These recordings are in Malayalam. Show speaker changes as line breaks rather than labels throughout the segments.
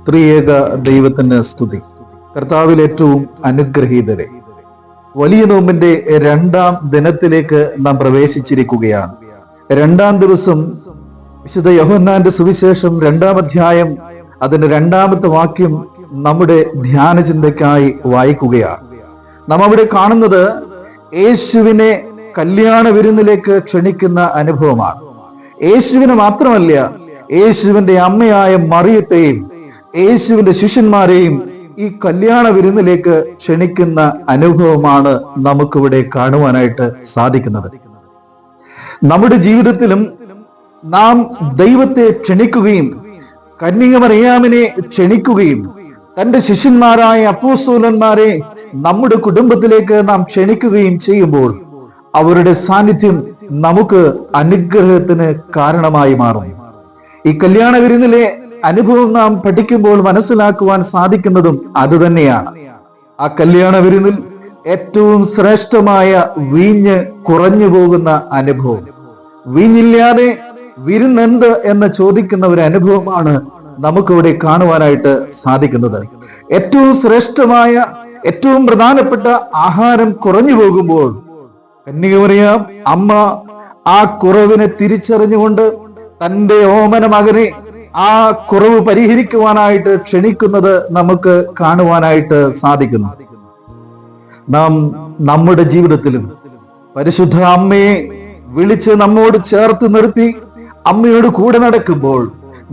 ത്രിയേക ദൈവത്തിന് സ്തുതി. കർത്താവിൽ ഏറ്റവും അനുഗ്രഹീതരെ, വലിയ നോമ്പിന്റെ 2-ാം ദിനത്തിലേക്ക് നാം പ്രവേശിച്ചിരിക്കുകയാണ്. 2-ാം ദിവസം വിശുദ്ധ യോഹന്നാന്റെ സുവിശേഷം 2-ാം അധ്യായം അതിന്റെ 2-ാമത്തെ വാക്യം നമ്മുടെ ധ്യാന ചിന്തയ്ക്കായി വായിക്കുകയാണ്. നാം അവിടെ കാണുന്നത് യേശുവിനെ കല്യാണ വിരുന്നിലേക്ക് ക്ഷണിക്കുന്ന അനുഭവമാണ്. യേശുവിനെ മാത്രമല്ല, യേശുവിന്റെ അമ്മയായ മറിയത്തെയും യേശുവിന്റെ ശിഷ്യന്മാരെയും ഈ കല്യാണ വിരുന്നിലേക്ക് ക്ഷണിക്കുന്ന അനുഭവമാണ് നമുക്കിവിടെ കാണുവാനായിട്ട് സാധിക്കുന്നത്. നമ്മുടെ ജീവിതത്തിലും നാം ദൈവത്തെ ക്ഷണിക്കുകയും കന്യക മറിയാമിനെ ക്ഷണിക്കുകയും തന്റെ ശിഷ്യന്മാരായ അപ്പോസ്തലന്മാരെ നമ്മുടെ കുടുംബത്തിലേക്ക് നാം ക്ഷണിക്കുകയും ചെയ്യുമ്പോൾ അവരുടെ സാന്നിധ്യം നമുക്ക് അനുഗ്രഹത്തിന് കാരണമായി മാറും. ഈ കല്യാണ വിരുന്നിലെ അനുഭവം നാം പഠിക്കുമ്പോൾ മനസ്സിലാക്കുവാൻ സാധിക്കുന്നതും അതുതന്നെയാണ്. ആ കല്യാണ വിരുന്നിൽ ഏറ്റവും ശ്രേഷ്ഠമായ വീഞ്ഞ് കുറഞ്ഞു പോകുന്ന അനുഭവം. വീഞ്ഞില്ലാതെ വിരുന്നെന്ത് എന്ന് ചോദിക്കുന്ന ഒരു അനുഭവമാണ് നമുക്കിവിടെ കാണുവാനായിട്ട് സാധിക്കുന്നത്. ഏറ്റവും ശ്രേഷ്ഠമായ, ഏറ്റവും പ്രധാനപ്പെട്ട ആഹാരം കുറഞ്ഞു പോകുമ്പോൾ കന്യക മറിയാം അമ്മ ആ കുറവിനെ തിരിച്ചറിഞ്ഞുകൊണ്ട് തന്റെ ഓമന മകനെ ആ കുറവ് പരിഹരിക്കുവാനായിട്ട് ക്ഷണിക്കുന്നത് നമുക്ക് കാണുവാനായിട്ട് സാധിക്കുന്നു. നാം നമ്മുടെ ജീവിതത്തിലും പരിശുദ്ധ അമ്മയെ വിളിച്ച് നമ്മോട് ചേർത്ത് നിർത്തി അമ്മയോട് കൂടെ നടക്കുമ്പോൾ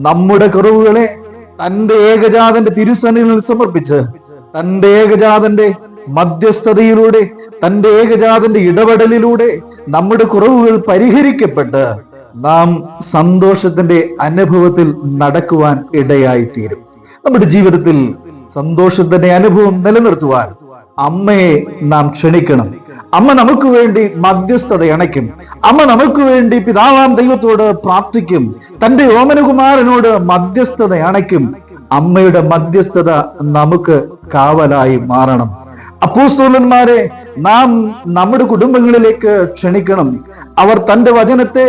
നമ്മുടെ കുറവുകളെ തന്റെ ഏകജാതന്റെ തിരുസന്നിധിയിൽ സമർപ്പിച്ച് തന്റെ ഏകജാതന്റെ മധ്യസ്ഥതയിലൂടെ, തന്റെ ഏകജാതന്റെ ഇടപെടലിലൂടെ നമ്മുടെ കുറവുകൾ പരിഹരിക്കപ്പെട്ട് നാം സന്തോഷത്തിന്റെ അനുഭവത്തിൽ നടക്കുവാൻ ഇടയായിത്തീരും. നമ്മുടെ ജീവിതത്തിൽ സന്തോഷത്തിന്റെ അനുഭവം നിലനിർത്തുവാൻ അമ്മയെ നാം ക്ഷണിക്കണം. അമ്മ നമുക്ക് വേണ്ടി മധ്യസ്ഥത അണയ്ക്കും. അമ്മ നമുക്ക് വേണ്ടി പിതാവാം ദൈവത്തോട് പ്രാർത്ഥിക്കും. തന്റെ ഓമനകുമാരനോട് മധ്യസ്ഥത അണയ്ക്കും. അമ്മയുടെ മധ്യസ്ഥത നമുക്ക് കാവലായി മാറണം. അപ്പോസ്തലന്മാരെ നാം നമ്മുടെ കുടുംബങ്ങളിലേക്ക് ക്ഷണിക്കണം. അവർ തന്റെ വചനത്തെ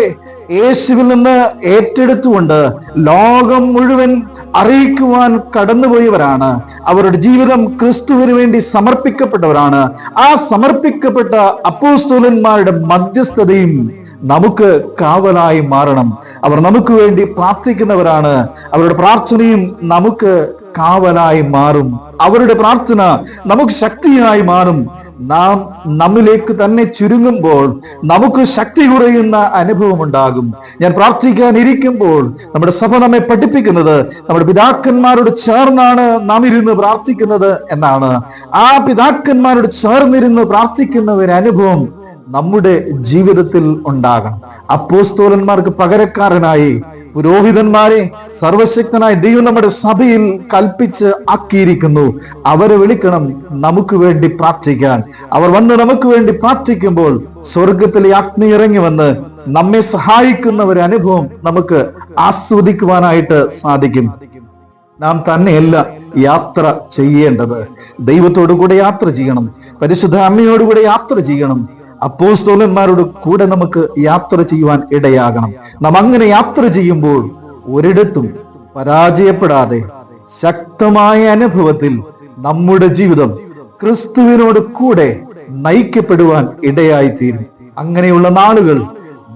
യേശുവിൽ നിന്ന് ഏറ്റെടുത്തുകൊണ്ട് ലോകം മുഴുവൻ അറിയിക്കുവാൻ കടന്നുപോയവരാണ്. അവരുടെ ജീവിതം ക്രിസ്തുവിന് വേണ്ടി സമർപ്പിക്കപ്പെട്ടവരാണ്. ആ സമർപ്പിക്കപ്പെട്ട അപ്പോസ്തലന്മാരുടെ മധ്യസ്ഥതയും നമുക്ക് കാവലായി മാറണം. അവർ നമുക്ക് വേണ്ടി പ്രാർത്ഥിക്കുന്നവരാണ്. അവരുടെ പ്രാർത്ഥനയും നമുക്ക് കാവലായി മാറും. അവരുടെ പ്രാർത്ഥന നമുക്ക് ശക്തിയായി മാറും. നാം നമ്മിലേക്ക് തന്നെ ചുരുങ്ങുമ്പോൾ നമുക്ക് ശക്തി കുറയുന്ന അനുഭവം ഉണ്ടാകും. ഞാൻ പ്രാർത്ഥിക്കാൻ ഇരിക്കുമ്പോൾ നമ്മുടെ സഭ നമ്മെ പഠിപ്പിക്കുന്നത് നമ്മുടെ പിതാക്കന്മാരോട് ചേർന്നാണ് നാം ഇരുന്ന് പ്രാർത്ഥിക്കുന്നത് എന്നാണ്. ആ പിതാക്കന്മാരോട് ചേർന്നിരുന്ന് പ്രാർത്ഥിക്കുന്ന ഒരു അനുഭവം നമ്മുടെ ജീവിതത്തിൽ ഉണ്ടാകണം. അപ്പോസ്തലന്മാർക്ക് പകരക്കാരനായി പുരോഹിതന്മാരെ സർവശക്തനായ ദൈവം നമ്മുടെ സഭയിൽ കൽപ്പിച്ച് ആക്കിയിരിക്കുന്നു. അവരെ വിളിക്കണം നമുക്ക് വേണ്ടി പ്രാർത്ഥിക്കാൻ. അവർ വന്ന് നമുക്ക് വേണ്ടി പ്രാർത്ഥിക്കുമ്പോൾ സ്വർഗത്തിലെ അഗ്നി ഇറങ്ങി വന്ന് നമ്മെ സഹായിക്കുന്ന ഒരു അനുഭവം നമുക്ക് ആസ്വദിക്കുവാനായിട്ട് സാധിക്കും. നാം തന്നെയല്ല യാത്ര ചെയ്യേണ്ടത്. ദൈവത്തോടു കൂടെ യാത്ര ചെയ്യണം. പരിശുദ്ധ അമ്മയോടുകൂടെ യാത്ര ചെയ്യണം. അപ്പോസ്തലന്മാരോട് കൂടെ നമുക്ക് യാത്ര ചെയ്യുവാൻ ഇടയാകണം. നാം അങ്ങനെ യാത്ര ചെയ്യുമ്പോൾ ഒരിടത്തും പരാജയപ്പെടാതെ ശക്തമായ അനുഭവത്തിൽ നമ്മുടെ ജീവിതം ക്രിസ്തുവിനോട് കൂടെ നയിക്കപ്പെടുവാൻ ഇടയായിത്തീരും. അങ്ങനെയുള്ള നാളുകൾ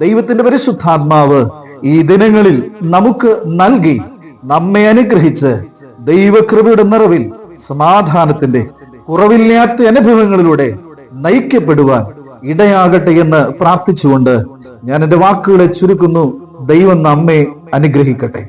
ദൈവത്തിന്റെ പരിശുദ്ധാത്മാവ് ഈ ദിനങ്ങളിൽ നമുക്ക് നൽകി നമ്മെ അനുഗ്രഹിച്ച് ദൈവകൃപയുടെ നിറവിൽ സമാധാനത്തിന്റെ കുറവില്ലാത്ത അനുഭവങ്ങളിലൂടെ നയിക്കപ്പെടുവാൻ ഇടയാകട്ടെ എന്ന് പ്രാർത്ഥിച്ചുകൊണ്ട് ഞാൻ എന്റെ വാക്കുകളെ ചുരുക്കുന്നു. ദൈവം നമ്മെ അനുഗ്രഹിക്കട്ടെ.